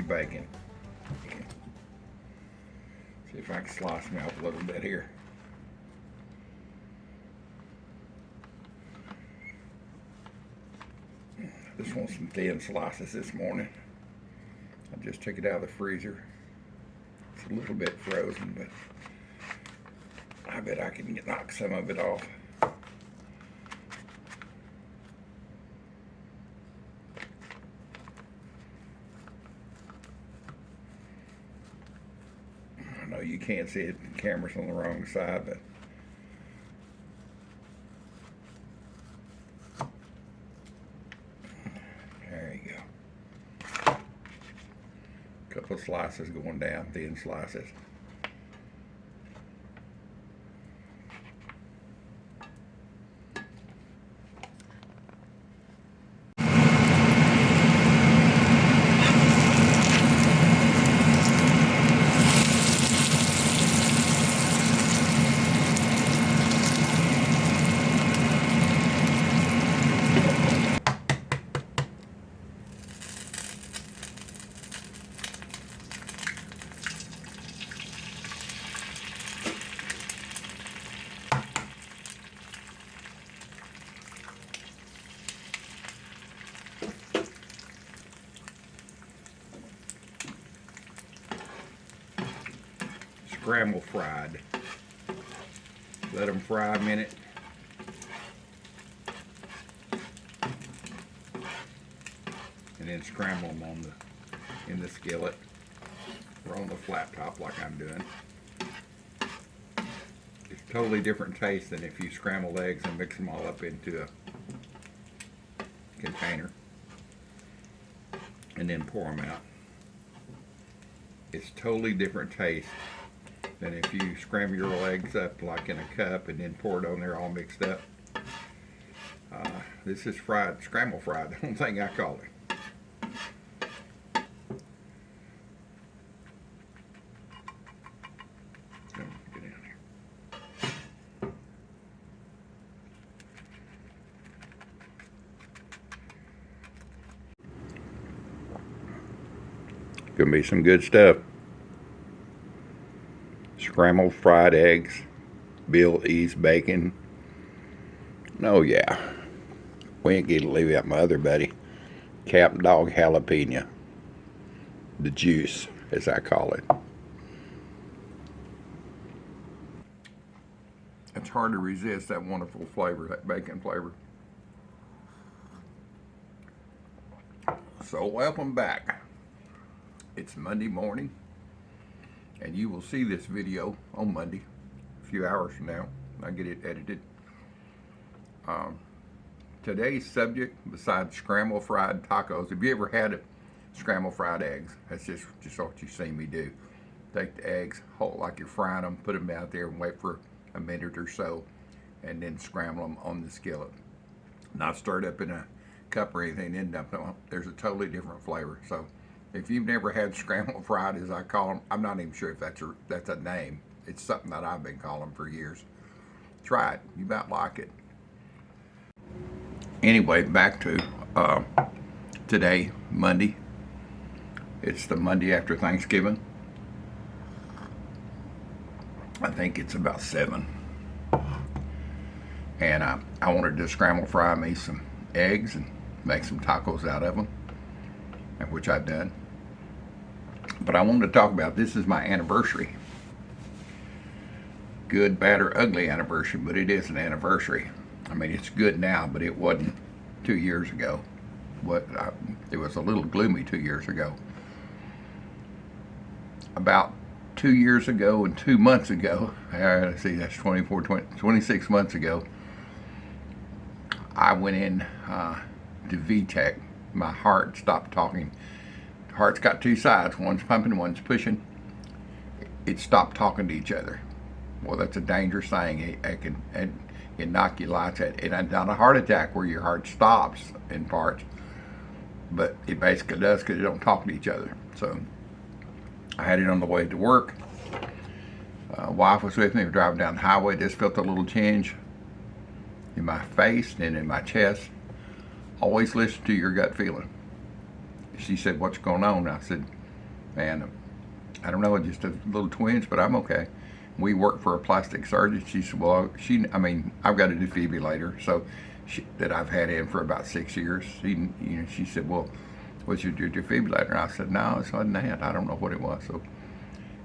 bacon. See if I can slice me up a little bit here. I just want some thin slices this morning. I just took it out of the freezer. It's a little bit frozen, but I bet I can knock some of it off. I know you can't see it, the camera's on the wrong side, but there you go. A couple of slices going down, thin slices. Scrambled-Fried. Let them fry a minute. And then scramble them on in the skillet or on the flat top like I'm doing. It's a totally different taste than if you scramble eggs and mix them all up into a container and then pour them out. It's totally different taste than if you scramble your eggs up like in a cup and then pour it on there all mixed up. This is fried, scramble-fried, the only thing I call it. Get in here. Gonna be some good stuff. Scrambled fried eggs, Bill E's bacon. Oh yeah, we ain't gonna leave out my other buddy, Cap Dog jalapeno, the juice as I call it. It's hard to resist that wonderful flavor, that bacon flavor. So welcome back. It's Monday morning, and you will see this video on Monday, a few hours from now. I get it edited. Today's subject, besides scrambled fried tacos, have you ever had scrambled fried eggs? That's just what you see me do. Take the eggs, hold like you're frying them, put them out there and wait for a minute or so, and then scramble them on the skillet. Not stirred up in a cup or anything, then dump them. There's a totally different flavor. So if you've never had scrambled fried, as I call them, I'm not even sure if that's a name. It's something that I've been calling for years. Try it. You might like it. Anyway, back to today, Monday. It's the Monday after Thanksgiving. I think it's about 7. And I wanted to scramble fry me some eggs and make some tacos out of them, which I've done. But I wanted to talk about, this is my anniversary. Good, bad, or ugly anniversary, but it is an anniversary. I mean, it's good now, but it wasn't 2 years ago. It was a little gloomy 2 years ago. About 2 years ago and 2 months ago, let's see, that's 26 months ago, I went in to VTech. My heart stopped talking. The heart's got two sides. One's pumping, one's pushing. It stopped talking to each other. Well, that's a dangerous thing. It can knock your lights out. It's not a heart attack where your heart stops in parts, but it basically does because they don't talk to each other. So I had it on the way to work. Wife was with me. We were driving down the highway. Just felt a little tinge in my face and in my chest. Always listen to your gut feeling. She said, "What's going on?" I said, And I don't know, just a little twinge, but I'm okay. We worked for a plastic surgeon. She said, well, I've got a defibrillator, so that I've had in for about 6 years. She said, well, what's your defibrillator? And I said, no, it's not that. I don't know what it was. So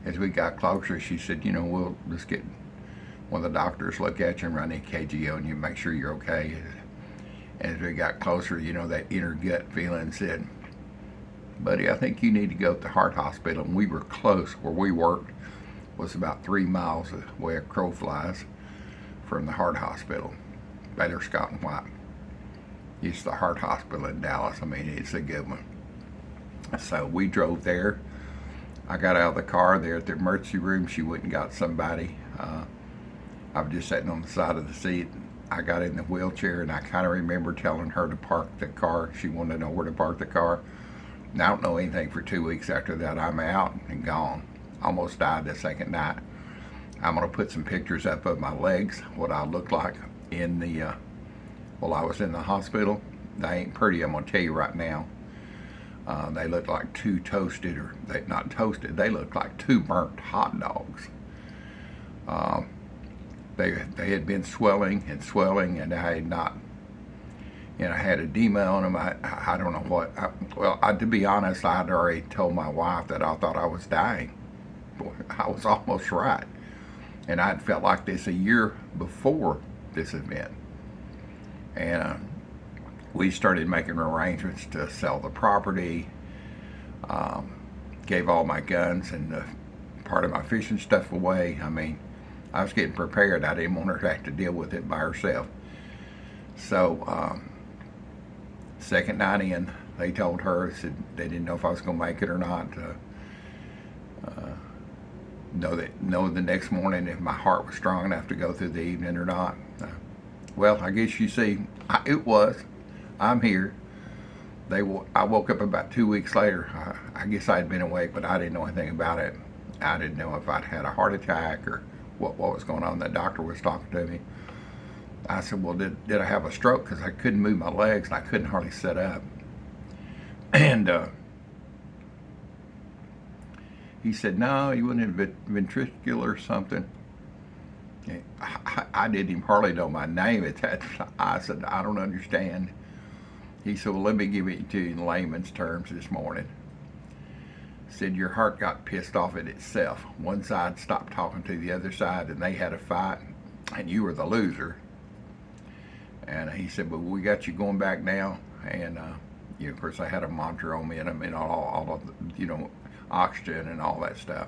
as we got closer, she said, we'll just get one of the doctors look at you and run an EKG on you, make sure you're okay. And as we got closer, that inner gut feeling said, buddy, I think you need to go to the heart hospital. And we were close. Where we worked was about 3 miles away a crow flies from the heart hospital, Baylor Scott and White. It's the heart hospital in Dallas. It's a good one. So we drove there. I got out of the car there at the emergency room. She went and got somebody. I was just sitting on the side of the seat. I got in the wheelchair, and I kind of remember telling her to park the car. She wanted to know where to park the car. And I don't know anything for 2 weeks after that. I'm out and gone. Almost died the second night. I'm going to put some pictures up of my legs, what I looked like while I was in the hospital. They ain't pretty, I'm going to tell you right now. They look like two toasted, or not toasted, they look like two burnt hot dogs. They had been swelling, and I had not, I had edema on them. I don't know what. To be honest, I'd already told my wife that I thought I was dying. Boy, I was almost right. And I'd felt like this a year before this event. And we started making arrangements to sell the property, gave all my guns and part of my fishing stuff away. I was getting prepared. I didn't want her to have to deal with it by herself. So, second night in, they told her, said they didn't know if I was going to make it or not. Know the next morning if my heart was strong enough to go through the evening or not. Well, I guess you see, it was. I'm here. I woke up about 2 weeks later. I guess I had been awake, but I didn't know anything about it. I didn't know if I'd had a heart attack or what was going on. The doctor was talking to me. I said, well, did I have a stroke? Because I couldn't move my legs and I couldn't hardly sit up. And he said, no, you wouldn't have ventricular or something. I didn't even hardly know my name at that time. I said, I don't understand. He said, well, let me give it to you in layman's terms this morning. Said your heart got pissed off at itself. One side stopped talking to the other side, and they had a fight, and you were the loser. And he said, but we got you going back now. And of course, I had a monitor on me, and all of the, oxygen and all that stuff.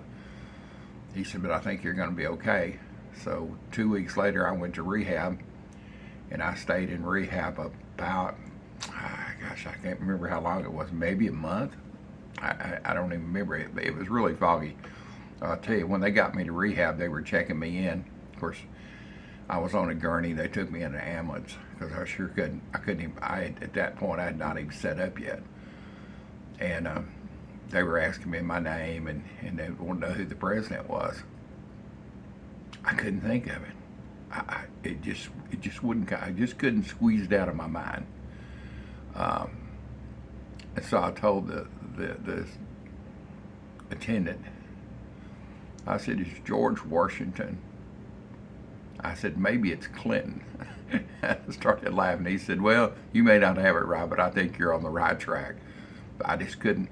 He said, but I think you're going to be okay. So 2 weeks later, I went to rehab, and I stayed in rehab about, I can't remember how long it was, maybe a month. I don't even remember it, but it was really foggy. I'll tell you, when they got me to rehab, they were checking me in. Of course, I was on a gurney. They took me in an ambulance because I sure couldn't even, at that point, I had not even set up yet. And they were asking me my name, and they wanted to know who the president was. I couldn't think of it. It just wouldn't. I just couldn't squeeze it out of my mind. And so I told the attendant, I said, it's George Washington. I said, maybe it's Clinton. I started laughing. He said, well, you may not have it right, but I think you're on the right track. But I just couldn't.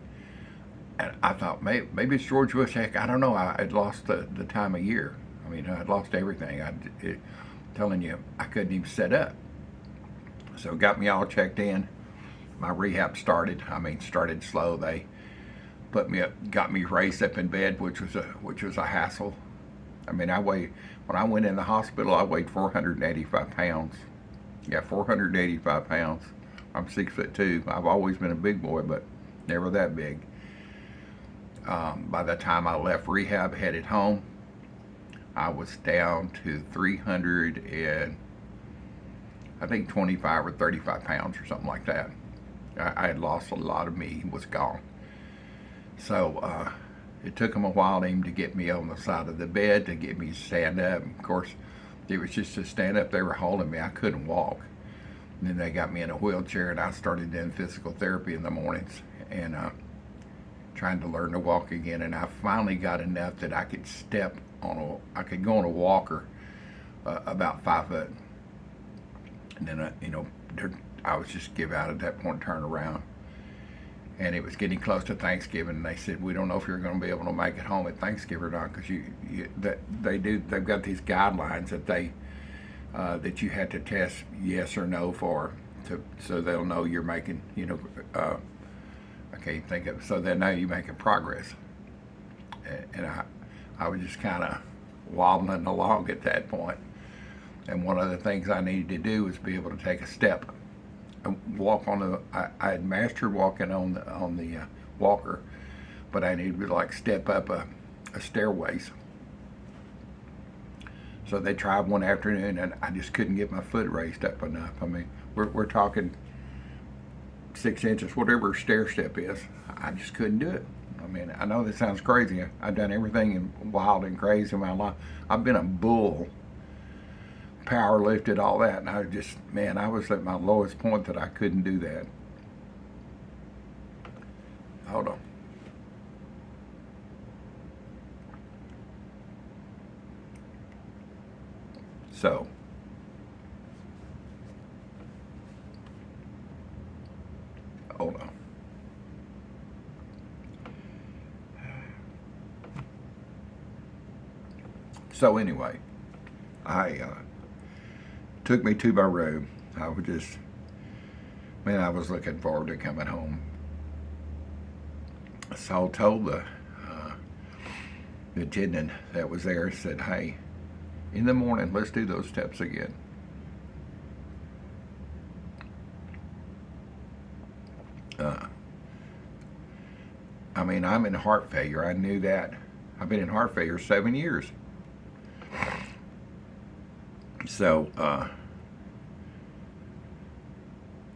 And I thought, maybe it's George Bush. Heck, I don't know. I had lost the time of year. I'd lost everything. Telling you, I couldn't even set up. So got me all checked in. My rehab started. Started slow. They put me up, got me raised up in bed, which was a hassle. When I went in the hospital, I weighed 485 pounds. Yeah, 485 pounds. I'm 6'2". I've always been a big boy, but never that big. By the time I left rehab, headed home, I was down to 25 or 35 pounds or something like that. I had lost a lot of meat, was gone. So it took them a while to get me on the side of the bed to get me to stand up. Of course, it was just to stand up. They were holding me. I couldn't walk. And then they got me in a wheelchair, and I started doing physical therapy in the mornings and trying to learn to walk again, and I finally got enough that I could I could go on a walker about 5 foot, and then I was just give out at that point, turn around, and it was getting close to Thanksgiving, and they said, we don't know if you're going to be able to make it home at Thanksgiving or not, because they've got these guidelines that you had to test yes or no for, so they'll know you're making, I can't think of it, so they know you're making progress. And I was just kind of wobbling along at that point. And one of the things I needed to do was be able to take a step, and walk I had mastered walking on the walker, but I needed to like step up a stairways. So they tried one afternoon, and I just couldn't get my foot raised up enough. I mean, we're talking 6 inches, whatever a stair step is. I just couldn't do it. I mean, I know this sounds crazy. I've done everything wild and crazy in my life. I've been a bull, power lifted, all that, and I was at my lowest point that I couldn't do that. Hold on. So, hold on. So anyway, I took me to my room. I was looking forward to coming home. So I told the attendant that was there, said, hey, in the morning, let's do those steps again. I'm in heart failure. I knew that. I've been in heart failure 7 years. So,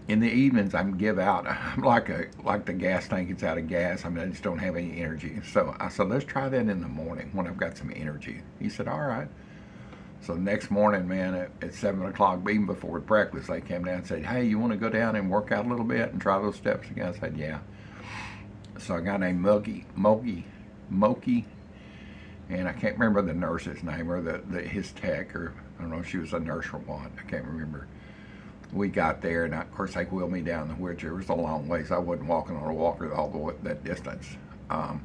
in the evenings, I'm give out. I'm like the gas tank that's out of gas. I just don't have any energy. So I said, let's try that in the morning when I've got some energy. He said, all right. So next morning, man, at 7 o'clock, even before breakfast, they came down and said, hey, you want to go down and work out a little bit and try those steps again? I said, yeah. So a guy named Moki, and I can't remember the nurse's name or his tech, or I don't know if she was a nurse or what. I can't remember. We got there, and of course they wheeled me down the wheelchair. It was a long ways. I wasn't walking on a walker all the way that distance. I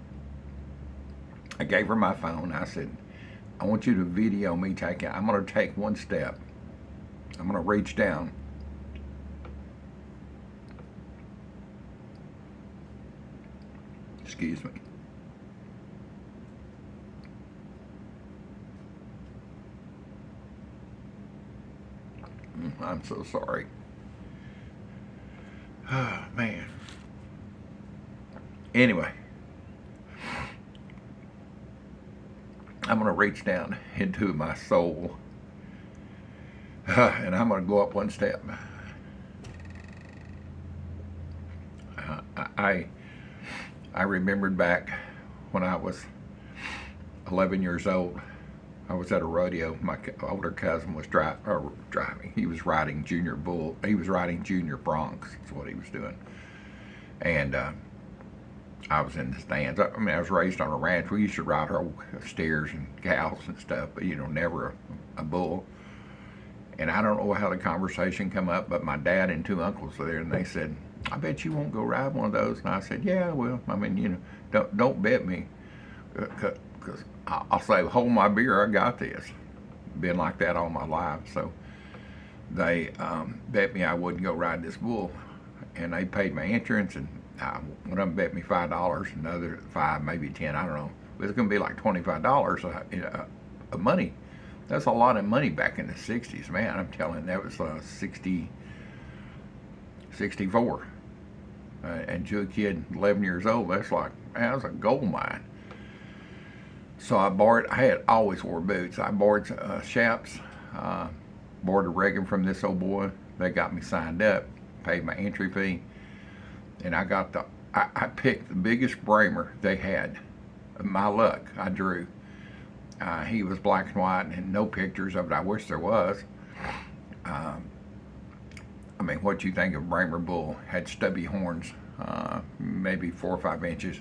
gave her my phone. I said, I want you to video me taking. I'm going to take one step. I'm going to reach down. Excuse me. I'm so sorry. Oh, man. Anyway, I'm going to reach down into my soul, and I'm going to go up one step. I remembered back when I was 11 years old. I was at a rodeo. My older cousin was driving. He was riding junior bull. He was riding junior broncs. That's what he was doing. And I was in the stands. I was raised on a ranch. We used to ride our steers and cows and stuff, but never a bull. And I don't know how the conversation come up, but my dad and 2 uncles were there, and they said, I bet you won't go ride one of those. And I said, yeah, I will. Don't bet me, because I'll say, hold my beer, I got this. Been like that all my life. So they bet me I wouldn't go ride this bull, and they paid my insurance, and one of them bet me $5, another $5, maybe $10, I don't know. It was going to be like $25 of money. That's a lot of money back in the 60s, man. I'm telling you, that was 64. And to a kid 11 years old, that's like, man, that was a gold mine. So I had always wore boots. I borrowed chaps, borrowed a Reagan from this old boy. They got me signed up, paid my entry fee, and I picked the biggest Bramer they had. My luck, I drew. He was black and white and no pictures of it. I wish there was. What you think of Bramer bull? Had stubby horns, maybe 4 or 5 inches,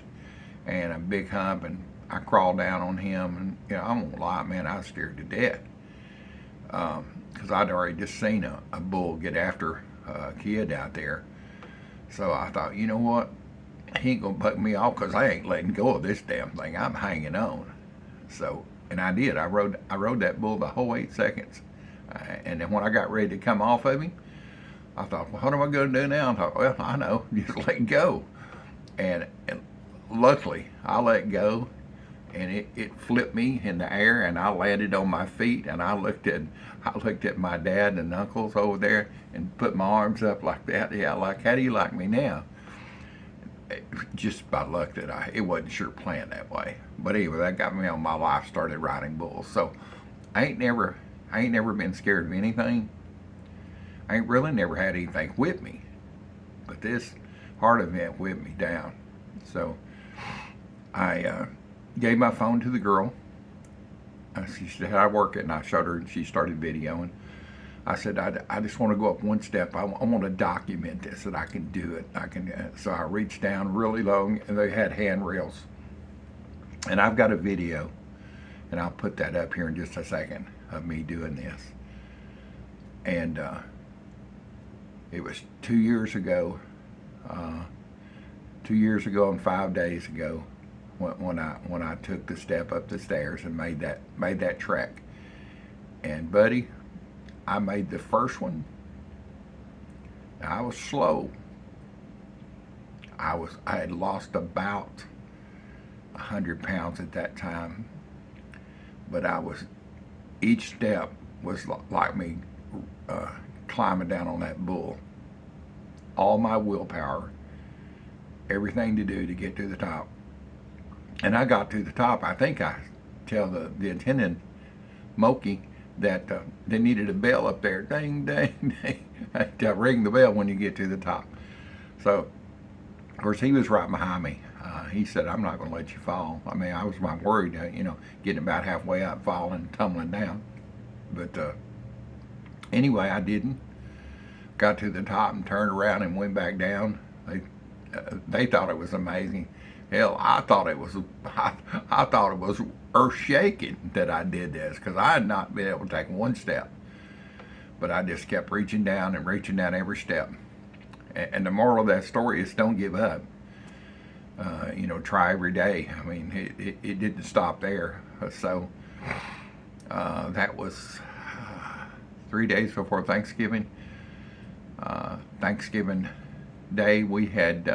and a big hump, and I crawled down on him, and I won't lie, man, I was scared to death because I'd already just seen a bull get after a kid out there. So I thought, you know what? He ain't gonna buck me off because I ain't letting go of this damn thing. I'm hanging on. So, and I did. I rode that bull the whole 8 seconds. And then when I got ready to come off of him, I thought, well, what am I going to do now? I thought, well, I know, just let go. And luckily, I let go, and it flipped me in the air, and I landed on my feet, and I looked at my dad and uncles over there, and put my arms up like that. Yeah, like, how do you like me now? Just by luck that it wasn't sure planned that way. But anyway, that got me on my life. Started riding bulls. So I ain't never been scared of anything. I ain't really never had anything whip me, but this heart event whipped me down. So I gave my phone to the girl. She said, "I work it," and I showed her, and she started videoing. I said, I just want to go up one step. I want to document this, that I can do it. So I reached down really low, and they had handrails. And I've got a video, and I'll put that up here in just a second of me doing this. And it was 2 years ago, 2 years ago and 5 days ago, when I took the step up the stairs and made that trek. And buddy, I made the first one. I was slow. I had lost about 100 pounds at that time, but each step was like me climbing down on that bull. All my willpower, everything to do to get to the top. And I got to the top. I think I tell the attendant, Moki, that they needed a bell up there. Ding, ding, ding. To ring the bell when you get to the top. So, of course, he was right behind me. He said, "I'm not going to let you fall." I mean, I was worried, getting about halfway up, falling, tumbling down. But anyway, I didn't. Got to the top and turned around and went back down. They thought it was amazing. Hell, I thought it was earth-shaking that I did this, because I had not been able to take one step. But I just kept reaching down and reaching down every step. And the moral of that story is, don't give up. Try every day. I mean, it didn't stop there. So that was 3 days before Thanksgiving. Thanksgiving Day, we had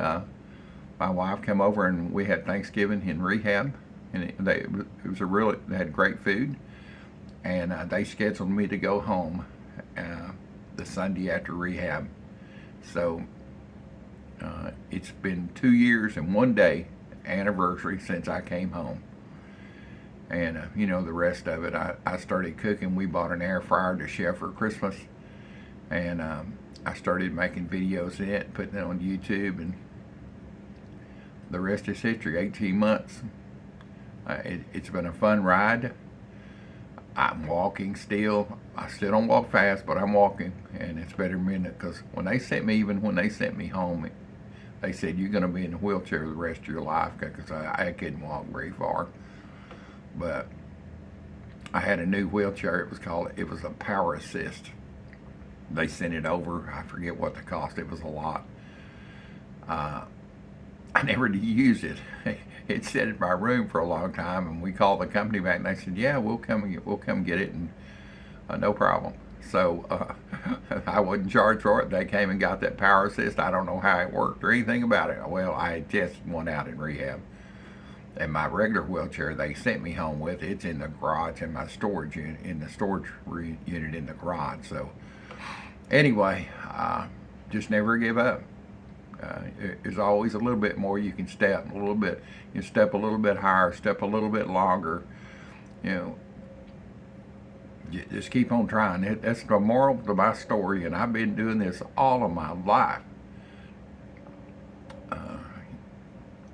my wife come over, and we had Thanksgiving in rehab, and they had great food, and they scheduled me to go home the Sunday after rehab. So it's been 2 years and 1 day anniversary since I came home, and the rest of it, I started cooking. We bought an air fryer to share for Christmas, and I started making videos in it, putting it on YouTube, and the rest is history. 18 months. It's been a fun ride. I'm walking still. I still don't walk fast, but I'm walking, and it's better than minute, because when they sent me home, they said, "You're going to be in a wheelchair the rest of your life," because I couldn't walk very far. But I had a new wheelchair. It was a Power Assist. They sent it over. I forget what the cost. It was a lot. I never use it. It sat in my room for a long time, and we called the company back, and they said, "Yeah, we'll come get it," and no problem. So I wasn't charged for it. They came and got that Power Assist. I don't know how it worked or anything about it. Well, I had tested one out in rehab, and my regular wheelchair they sent me home with, it's in the garage in my storage unit, in the storage unit in the garage. So anyway, just never give up. There's always a little bit more you can step, a little bit. You step a little bit higher, step a little bit longer. Just keep on trying. That's the moral to my story, and I've been doing this all of my life.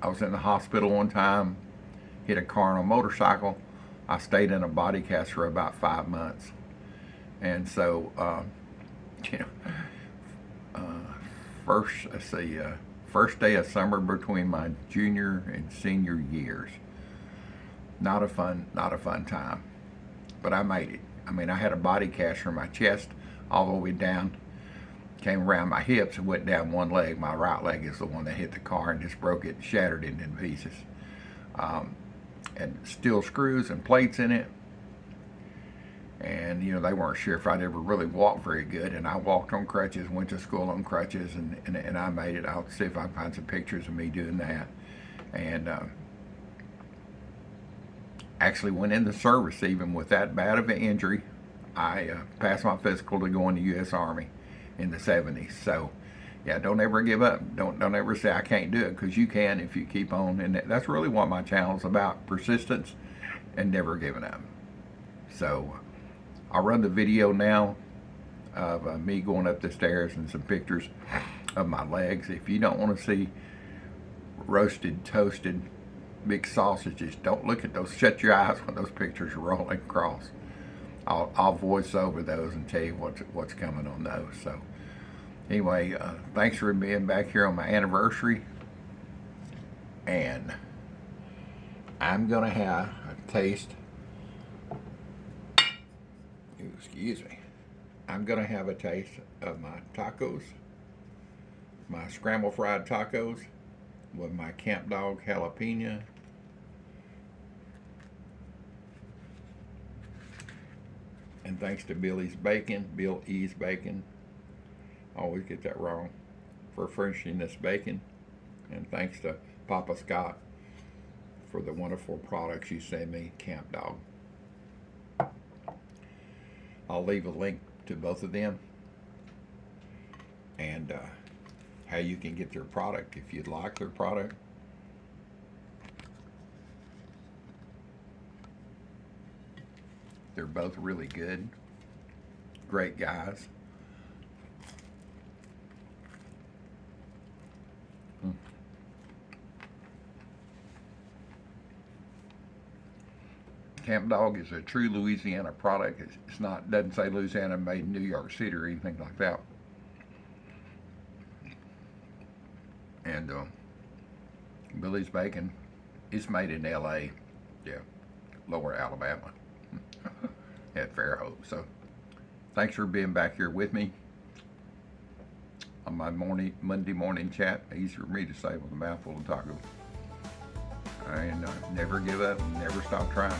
I was in the hospital one time, hit a car on a motorcycle. I stayed in a body cast for about 5 months, and so First day of summer between my junior and senior years. Not a fun time, but I made it. I mean, I had a body cast from my chest all the way down, came around my hips and went down one leg. My right leg is the one that hit the car and just broke it, shattered it in pieces. And steel screws and plates in it. And, you know, they weren't sure if I'd ever really walk very good. And I walked on crutches, went to school on crutches, and I made it. I'll see if I can find some pictures of me doing that. And actually went into service even with that bad of an injury. I passed my physical to go in the U.S. Army in the 70s. So, yeah, don't ever give up. Don't ever say I can't do it, because you can if you keep on. And that's really what my channel is about, persistence and never giving up. So I'll run the video now of me going up the stairs and some pictures of my legs. If you don't want to see roasted, toasted, big sausages, don't look at those. Shut your eyes when those pictures are rolling across. I'll voice over those and tell you what's coming on those. So anyway, thanks for being back here on my anniversary. And I'm gonna have a taste. Excuse me. I'm gonna have a taste of my tacos, my scrambled-fried tacos with my Camp Dog jalapeno. And thanks to Bill E's Bacon, I always get that wrong, for furnishing this bacon. And thanks to Papa Scott for the wonderful products you send me, Camp Dog. I'll leave a link to both of them and how you can get their product if you'd like their product. They're both really good, great guys. Camp Dog is a true Louisiana product. It's not, doesn't say Louisiana made in New York City or anything like that. And Billy's Bacon is made in LA, yeah, Lower Alabama, at Fairhope. So thanks for being back here with me on my Monday morning chat. Easy for me to say with a mouthful of tacos. And never give up, never stop trying.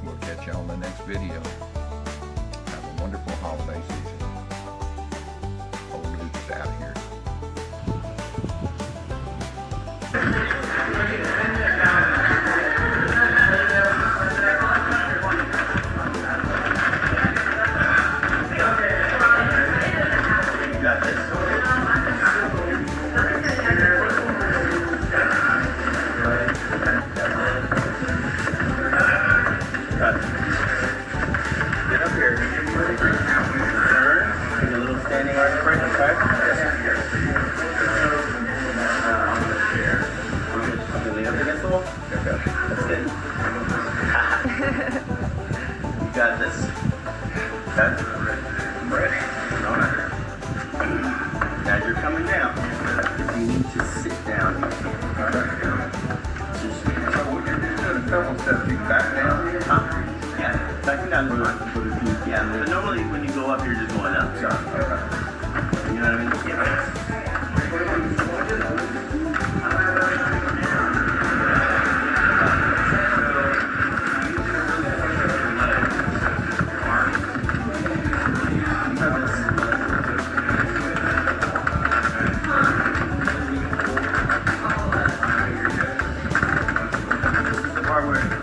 We'll catch you on the next video. Have a wonderful holiday season. Old Luke's out of here. Got this. Get up here. Turn. Do a little standing arch break, okay? You lean up against the wall? Okay. That's it. You got this. Okay? I'm ready. As you're coming down, if you need to sit down, you can. Alright. So what you're doing a couple steps, you back down? Huh? Yeah, backing down is fine. Yeah, but normally when you go up, you're just going up. So, okay. You know what I mean? Yeah. Hardware.